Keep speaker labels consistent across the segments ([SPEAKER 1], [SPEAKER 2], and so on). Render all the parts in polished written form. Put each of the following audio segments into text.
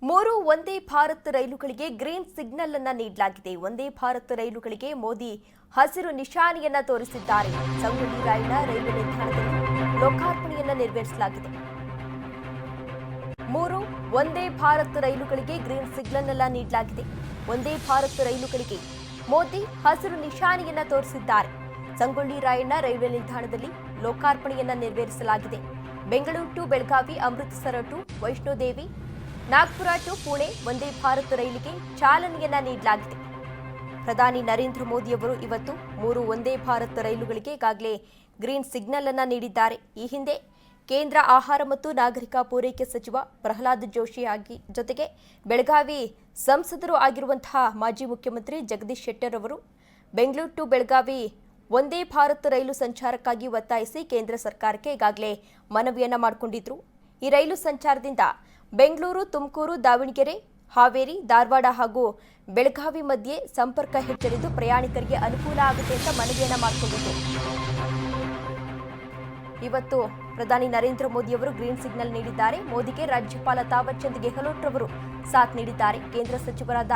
[SPEAKER 1] ಮೂರು ವಂದೇ ಭಾರತ್ ರೈಲುಗಳಿಗೆ green signal ಅನ್ನು ನೀಡಲಾಗಿದೆ. ವಂದೇ ಭಾರತ್ ರೈಲುಗಳಿಗೆ ಮೋದಿ ಹಸಿರು ನಿಶಾನೆಯನ್ನ ತೋರಿಸಿದ್ದಾರೆ. ಸಂಗೊಳ್ಳಿ ರಾಯಣ್ಣ ರೈಲ್ವೆ ನಿಲ್ದಾಣದಲ್ಲಿ ಲೋಕಾರ್ಪಣೆಯನ್ನ ನೆರವೇರಿಸಲಾಗಿದೆ. ಮೂರು ವಂದೇ ಭಾರತ್ ರೈಲುಗಳಿಗೆ ಗ್ರೀನ್ ಸಿಗ್ನಲ್ ಅನ್ನು ನೀಡಲಾಗಿದೆ. ವಂದೇ ಭಾರತ್ ರೈಲುಗಳಿಗೆ ಮೋದಿ ಹಸಿರು ನಿಶಾನೆಯನ್ನ ತೋರಿಸಿದ್ದಾರೆ. ಸಂಗೊಳ್ಳಿ ರಾಯಣ್ಣ ರೈಲ್ವೆ ನಿಲ್ದಾಣದಲ್ಲಿ ಲೋಕಾರ್ಪಣೆಯನ್ನ ನೆರವೇರಿಸಲಾಗಿದೆ. Bengaluru to Belagavi, Amritsar to Vaishnodevi, Nagpur to Pune Vande Bharat ರೈಲಿಗೆ ಚಾಲನೆಯನ್ನ ನೀಡಲಾಗಿದೆ. ಪ್ರಧಾನಿ ನರೇಂದ್ರ ಮೋದಿ ಅವರು ಇವತ್ತು ಮೂರು ವಂದೇ ಭಾರತ್ ರೈಲುಗಳಿಗೆ ಈಗಾಗಲೇ ಗ್ರೀನ್ ಸಿಗ್ನಲ್ ಅನ್ನ ನೀಡಿದ್ದಾರೆ. ಈ ಹಿಂದೆ ಕೇಂದ್ರ ಆಹಾರ ಮತ್ತು ನಾಗರಿಕ ಪೂರೈಕೆ ಸಚಿವ ಪ್ರಹ್ಲಾದ್ ಜೋಶಿ ಜೊತೆಗೆ ಬೆಳಗಾವಿ ಸಂಸದರು ಆಗಿರುವಂತಹ ಮಾಜಿ ಮುಖ್ಯಮಂತ್ರಿ ಜಗದೀಶ್ ಶೆಟ್ಟರ್ ಅವರು ಬೆಂಗಳೂರು ಟು ಬೆಳಗಾವಿ ವಂದೇ ಭಾರತ್ ರೈಲು ಸಂಚಾರಕ್ಕಾಗಿ ಒತ್ತಾಯಿಸಿ ಕೇಂದ್ರ ಸರ್ಕಾರಕ್ಕೆ ಈಗಾಗಲೇ ಮನವಿಯನ್ನ ಮಾಡಿಕೊಂಡಿದ್ರು. ಈ ರೈಲು ಸಂಚಾರದಿಂದ ಬೆಂಗಳೂರು, ತುಮಕೂರು, ದಾವಣಗೆರೆ, ಹಾವೇರಿ, ಧಾರವಾಡ ಹಾಗೂ ಬೆಳಗಾವಿ ಮಧ್ಯೆ ಸಂಪರ್ಕ ಹೆಚ್ಚಲಿದ್ದು ಪ್ರಯಾಣಿಕರಿಗೆ ಅನುಕೂಲ ಆಗುತ್ತೆ ಅಂತ ಮನವಿಯನ್ನ ಮಾಡಿಕೊಂಡಿದ್ದು, ಇವತ್ತು ಪ್ರಧಾನಿ ನರೇಂದ್ರ ಮೋದಿ ಅವರು ಗ್ರೀನ್ ಸಿಗ್ನಲ್ ನೀಡಿದ್ದಾರೆ. ಮೋದಿಗೆ ರಾಜ್ಯಪಾಲ ತಾವರ್ ಚಂದ್ ಗೆಹ್ಲೋಟ್ ರವರು ಸಾಥ್ ನೀಡಿದ್ದಾರೆ. ಕೇಂದ್ರ ಸಚಿವರಾದ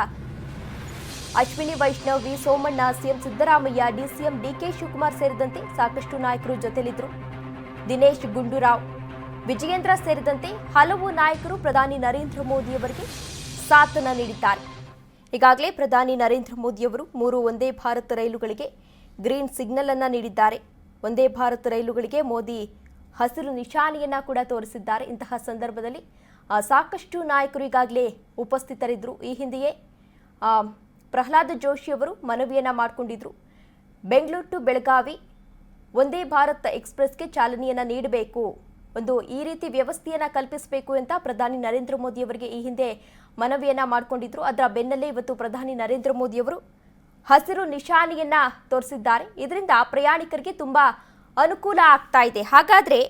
[SPEAKER 1] Ashwini Vaishnaw, V Somanna, CM Siddaramaiah, DCM DK Shivakumar ಸೇರಿದಂತೆ ಸಾಕಷ್ಟು ನಾಯಕರು ಜೊತೆಲಿದ್ರು. ದಿನೇಶ್ ಗುಂಡೂರಾವ್, ವಿಜಯೇಂದ್ರ ಸೇರಿದಂತೆ ಹಲವು ನಾಯಕರು ಪ್ರಧಾನಿ ನರೇಂದ್ರ ಮೋದಿ ಅವರಿಗೆ ಸಾಥನ್ನ ನೀಡಿದ್ದಾರೆ. ಈಗಾಗಲೇ ಪ್ರಧಾನಿ ನರೇಂದ್ರ ಮೋದಿ ಅವರು ಮೂರು ವಂದೇ ಭಾರತ್ ರೈಲುಗಳಿಗೆ ಗ್ರೀನ್ ಸಿಗ್ನಲ್ ಅನ್ನ ನೀಡಿದ್ದಾರೆ. ವಂದೇ ಭಾರತ್ ರೈಲುಗಳಿಗೆ ಮೋದಿ ಹಸಿರು ನಿಶಾನೆಯನ್ನ ಕೂಡ ತೋರಿಸಿದ್ದಾರೆ. ಇಂತಹ ಸಂದರ್ಭದಲ್ಲಿ ಸಾಕಷ್ಟು ನಾಯಕರು ಈಗಾಗಲೇ ಉಪಸ್ಥಿತರಿದ್ದರು. ಈ ಹಿಂದೆಯೇ ಪ್ರಹ್ಲಾದ್ ಜೋಶಿ ಅವರು ಮನವಿಯನ್ನ ಮಾಡಿಕೊಂಡಿದ್ರು. ಬೆಂಗಳೂರು ಟು ಬೆಳಗಾವಿ ವಂದೇ ಭಾರತ್ ಎಕ್ಸ್ಪ್ರೆಸ್ಗೆ ಚಾಲನೆಯನ್ನ ನೀಡಬೇಕು, ಈ ರೀತಿ ವ್ಯವಸ್ಥೆಯನ್ನ ಕಲ್ಪಿಸಬೇಕು ಅಂತ ಪ್ರಧಾನಿ ನರೇಂದ್ರ ಮೋದಿ ಅವರಿಗೆ ಈ ಹಿಂದೆ ಮನವಿಯನ್ನ ಮಾಡಿಕೊಂಡಿದ್ರು. ಅದರ ಬೆನ್ನಲ್ಲೇ ಇವತ್ತು ಪ್ರಧಾನಿ ನರೇಂದ್ರ ಮೋದಿ ಅವರು ಹಸಿರು ನಿಶಾನೆಯನ್ನ ತೋರಿಸಿದ್ದಾರೆ. ಇದರಿಂದ ಪ್ರಯಾಣಿಕರಿಗೆ ತುಂಬಾ ಅನುಕೂಲ ಆಗ್ತಾ ಇದೆ. ಹಾಗಾದ್ರೆ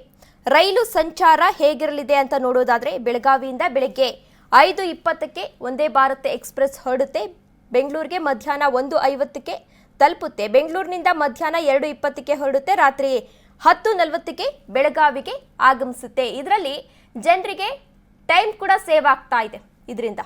[SPEAKER 1] ರೈಲು ಸಂಚಾರ ಹೇಗಿರಲಿದೆ ಅಂತ ನೋಡೋದಾದ್ರೆ, ಬೆಳಗಾವಿಯಿಂದ ಬೆಳಗ್ಗೆ 5:20ಕ್ಕೆ ವಂದೇ ಭಾರತ್ ಎಕ್ಸ್ಪ್ರೆಸ್ ಹೊರಡುತ್ತೆ. ಬೆಂಗಳೂರಿಗೆ ಮಧ್ಯಾಹ್ನ 1:50ಕ್ಕೆ ತಲುಪುತ್ತೆ. ಬೆಂಗಳೂರಿನಿಂದ ಮಧ್ಯಾಹ್ನ 2:20ಕ್ಕೆ ಹೊರಡುತ್ತೆ. ರಾತ್ರಿ 10:40ಕ್ಕೆ ಬೆಳಗಾವಿಗೆ ಆಗಮಿಸುತ್ತೆ. ಇದರಲ್ಲಿ ಜನರಿಗೆ ಟೈಮ್ ಕೂಡ ಸೇವ್ ಆಗ್ತಾ ಇದೆ ಇದರಿಂದ.